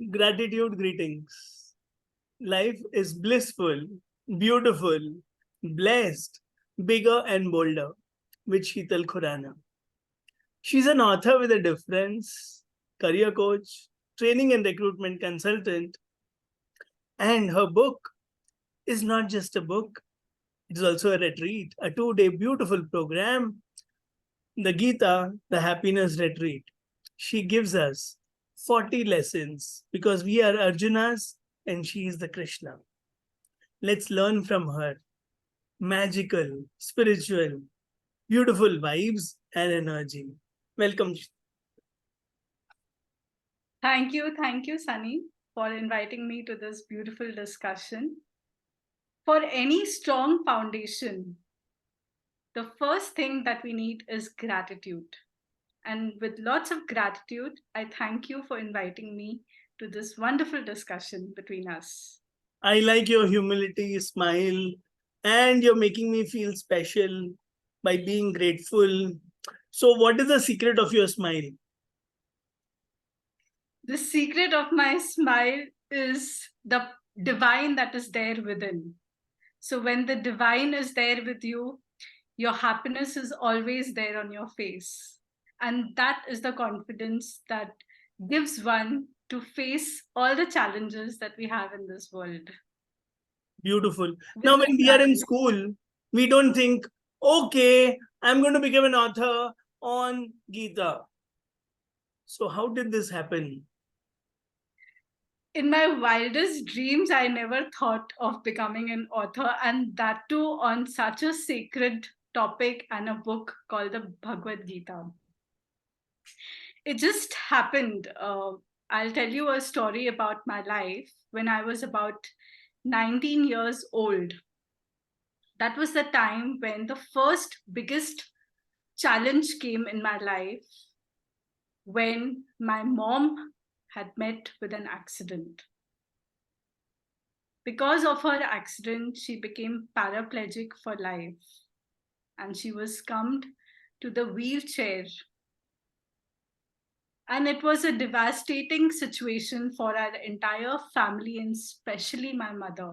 Gratitude greetings. Life is blissful, beautiful, blessed, bigger and bolder with Sheetal Khurana. She's an author with a difference, career coach, training and recruitment consultant, and her book is not just a book, it is also a retreat, a 2-day beautiful program, the Gita, the happiness retreat. She gives us 40 lessons because we are Arjunas and she is the Krishna. Let's learn from her. Magical, spiritual, beautiful vibes and energy. Welcome. Thank you, Sunny, for inviting me to this beautiful discussion. For any strong foundation, the first thing that we need is gratitude. And with lots of gratitude, I thank you for inviting me to this wonderful discussion between us. I like your humility, smile, and you're making me feel special by being grateful. So, what is the secret of your smile? The secret of my smile is the divine that is there within. So, when the divine is there with you, your happiness is always there on your face. And that is the confidence that gives one to face all the challenges that we have in this world. Beautiful. Now, when we are in school, we don't think, okay, I'm going to become an author on Gita. So, how did this happen? In my wildest dreams, I never thought of becoming an author, and that too on such a sacred topic and a book called the Bhagavad Gita. It just happened. I'll tell you a story about my life. When I was about 19 years old, that was the time when the first biggest challenge came in my life, when my mom had met with an accident. Because of her accident, she became paraplegic for life, and she was succumbed to the wheelchair. And it was a devastating situation for our entire family, and especially my mother.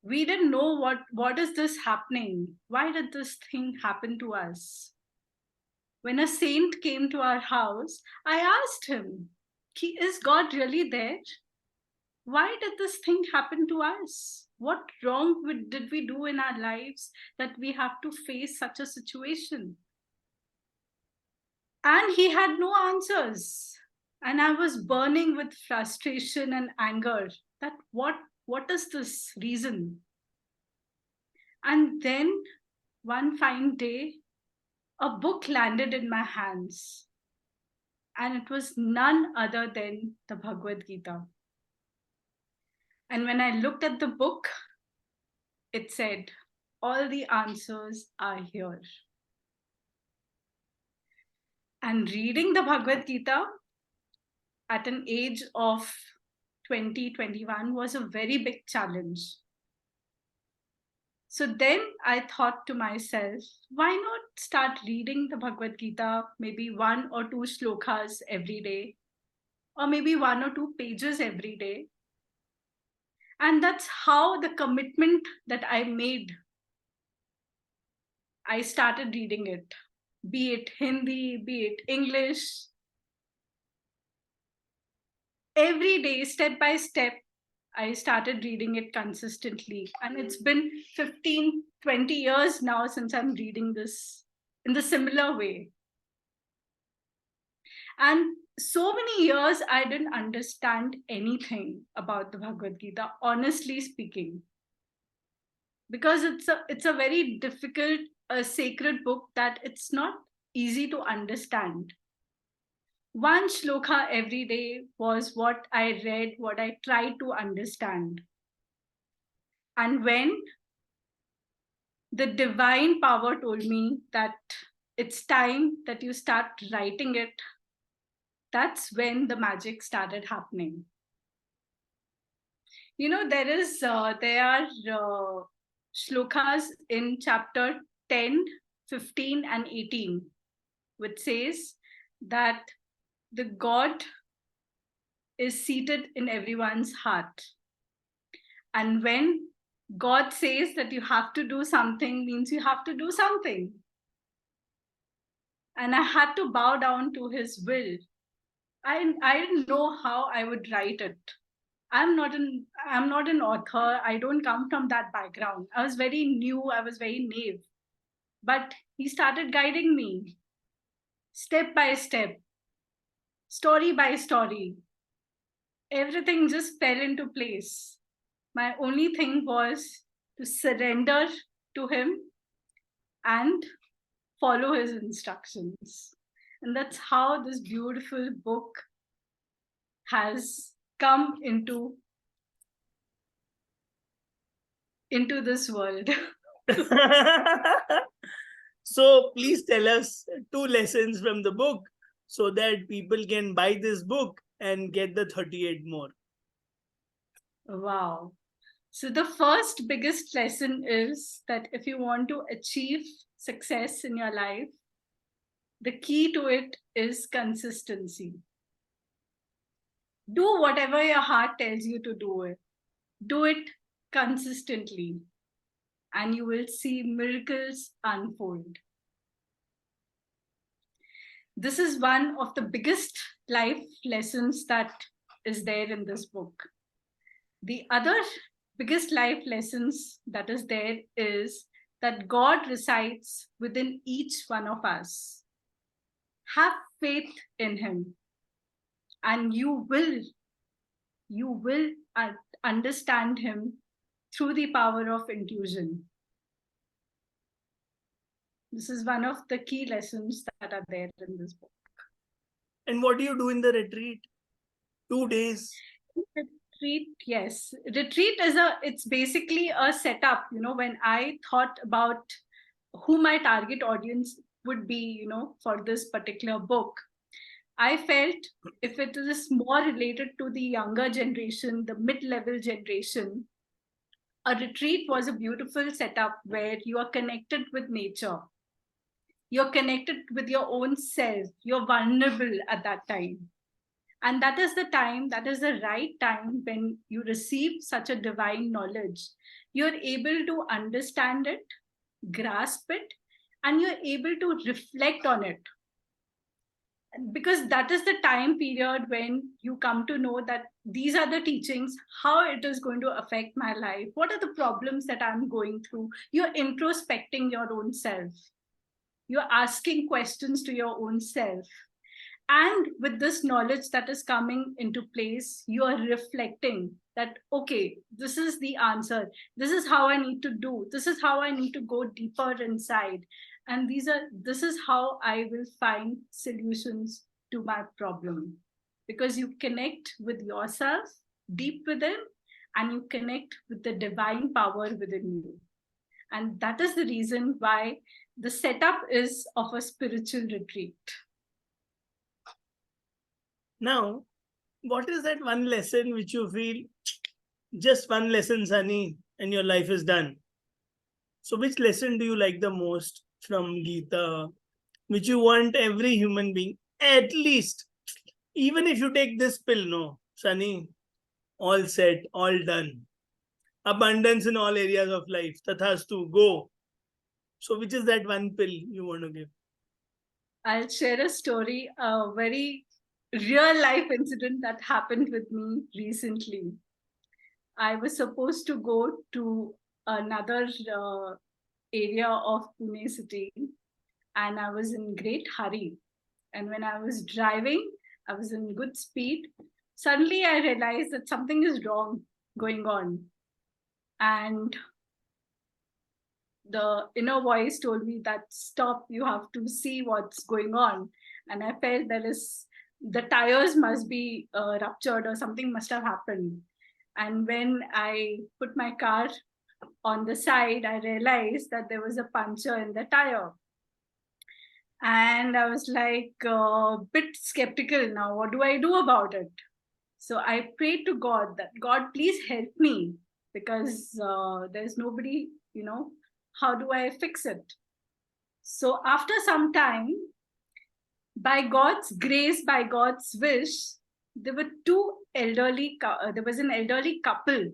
We didn't know what is this happening? Why did this thing happen to us? When a saint came to our house, I asked him, is God really there? Why did this thing happen to us? What wrong did we do in our lives that we have to face such a situation? And he had no answers. And I was burning with frustration and anger that what is this reason? And then one fine day, a book landed in my hands. And it was none other than the Bhagavad Gita. And when I looked at the book, it said, all the answers are here. And reading the Bhagavad Gita at an age of 20, 21 was a very big challenge. So then I thought to myself, why not start reading the Bhagavad Gita, maybe 1 or 2 shlokas every day, or maybe 1 or 2 pages every day. And that's how the commitment that I made, I started reading it, be it Hindi, be it English. Every day, step by step, I started reading it consistently. And it's been 15, 20 years now since I'm reading this in the similar way. And so many years, I didn't understand anything about the Bhagavad Gita, honestly speaking. Because it's a very difficult, sacred book that it's not easy to understand. One shloka every day was what I read, what I tried to understand. And when the divine power told me that it's time that you start writing it, that's when the magic started happening. You know, there are shlokas in chapter 10, 15, and 18, which says that the God is seated in everyone's heart. And when God says that you have to do something, means you have to do something. And I had to bow down to his will. I didn't know how I would write it. I'm not an author. I don't come from that background. I was very new. I was very naive. But he started guiding me step by step, story by story. Everything just fell into place. My only thing was to surrender to him and follow his instructions. And that's how this beautiful book has come into this world. So please tell us 2 lessons from the book so that people can buy this book and get the 38 more. Wow. So the first biggest lesson is that if you want to achieve success in your life, the key to it is consistency. Do whatever your heart tells you to do it. Do it consistently, and you will see miracles unfold. This is one of the biggest life lessons that is there in this book. The other biggest life lessons that is there is that God resides within each one of us. Have faith in him, and you will understand him through the power of intuition. This is one of the key lessons that are there in this book. And what do you do in the retreat? 2 days. Retreat, yes. Retreat is it's basically a setup. When I thought about who my target audience would be, for this particular book, I felt if it is more related to the younger generation, the mid-level generation, a retreat was a beautiful setup where you are connected with nature. You're connected with your own self. You're vulnerable at that time. And that is the right time when you receive such a divine knowledge. You're able to understand it, grasp it, and you're able to reflect on it. Because that is the time period when you come to know that these are the teachings, how it is going to affect my life, what are the problems that I'm going through. You're introspecting your own self. You're asking questions to your own self. And with this knowledge that is coming into place, you are reflecting that, okay, this is the answer. This is how I need to do. This is how I need to go deeper inside. And this is how I will find solutions to my problem. Because you connect with yourself deep within, and you connect with the divine power within you. And that is the reason why the setup is of a spiritual retreat. Now, what is that one lesson which you feel, just one lesson, Sunny, and your life is done? So which lesson do you like the most from Gita, which you want every human being, at least, even if you take this pill, no, Sunny, all set, all done. Abundance in all areas of life. Tathastu, go. So which is that one pill you want to give? I'll share a story, a very real life incident that happened with me recently. I was supposed to go to another area of Pune city, and I was in great hurry. And when I was driving, I was in good speed. Suddenly I realized that something is wrong going on. And the inner voice told me that stop, you have to see what's going on. And I felt the tires must be ruptured or something must have happened. And when I put my car on the side, I realized that there was a puncture in the tire. And I was like a bit skeptical now. What do I do about it? So I prayed to God that, God, please help me, because there's nobody, how do I fix it? So after some time, by God's grace, by God's wish, there was an elderly couple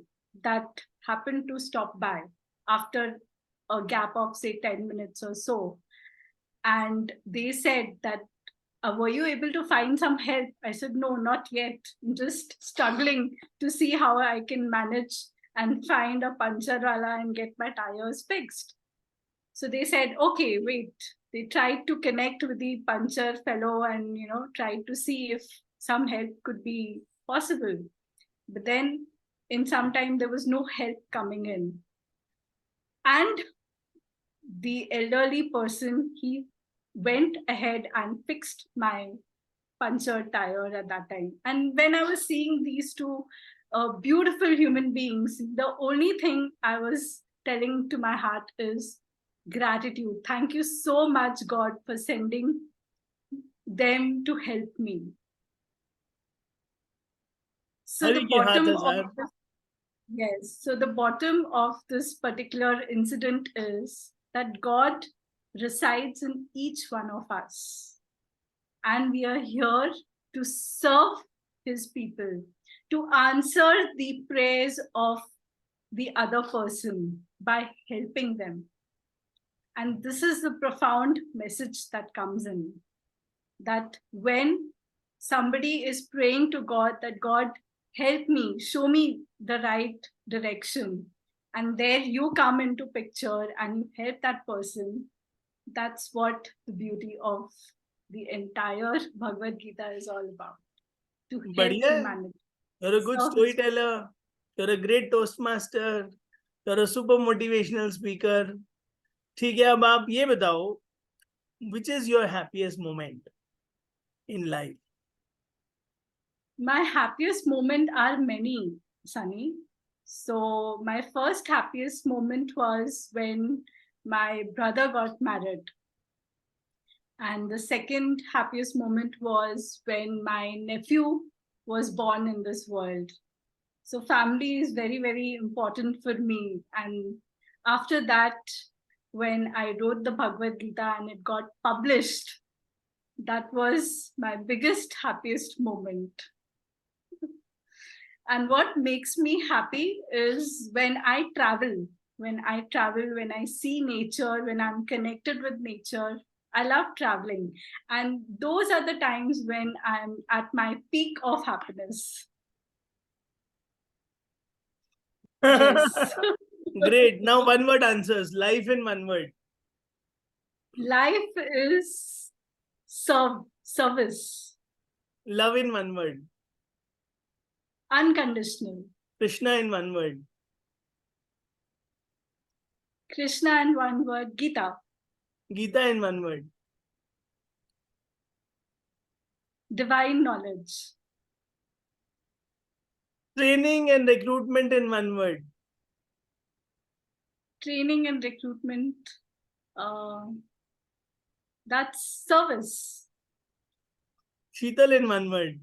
that happened to stop by after a gap of say 10 minutes or so. And they said that, were you able to find some help? I said, no, not yet. I'm just struggling to see how I can manage and find a puncture wala and get my tires fixed. So they said, okay, wait. They tried to connect with the puncture fellow and, tried to see if some help could be possible. But then in some time, there was no help coming in. And the elderly person, he went ahead and fixed my punctured tire at that time. And when I was seeing these two beautiful human beings, the only thing I was telling to my heart is gratitude. Thank you so much, God, for sending them to help me. So the bottom of this, yes, so the bottom of this particular incident is that God resides in each one of us. And we are here to serve his people, to answer the prayers of the other person by helping them. And this is the profound message that comes in, that when somebody is praying to God, that God help me, show me the right direction, and there you come into picture and you help that person, that's what the beauty of the entire Bhagavad Gita is all about. To help humanity. You're a good storyteller. You're a great Toastmaster. You're a super motivational speaker. ठीक है, अब आप ये बताओ, which is your happiest moment in life? My happiest moment are many, Sunny. So my first happiest moment was when my brother got married. And the second happiest moment was when my nephew was born in this world. So family is very, very important for me. And after that, when I wrote the Bhagavad Gita and it got published, that was my biggest, happiest moment. And what makes me happy is when I travel, when I see nature, when I'm connected with nature. I love traveling. And those are the times when I'm at my peak of happiness. Yes. Great. Now one word answers. Life in one word. Life is service. Love in one word. Unconditional. Krishna in one word. Krishna in one word. Gita. Gita in one word. Divine knowledge. Training and recruitment in one word. Training and recruitment. That's service. Sheetal in one word.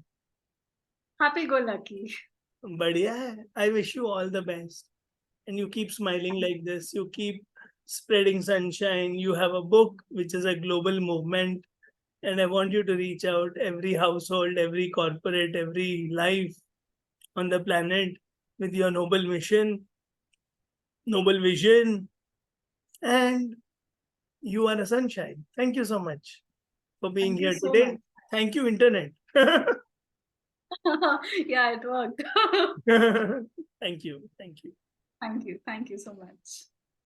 Happy go lucky. Badhiya hai. I wish you all the best. And you keep smiling like this. You keep spreading sunshine. You have a book which is a global movement. And I want you to reach out every household, every corporate, every life on the planet with your noble mission, noble vision. And you are a sunshine. Thank you so much for being here today. Thank you, Internet. Yeah, it worked. Thank you. Thank you. Thank you. Thank you so much.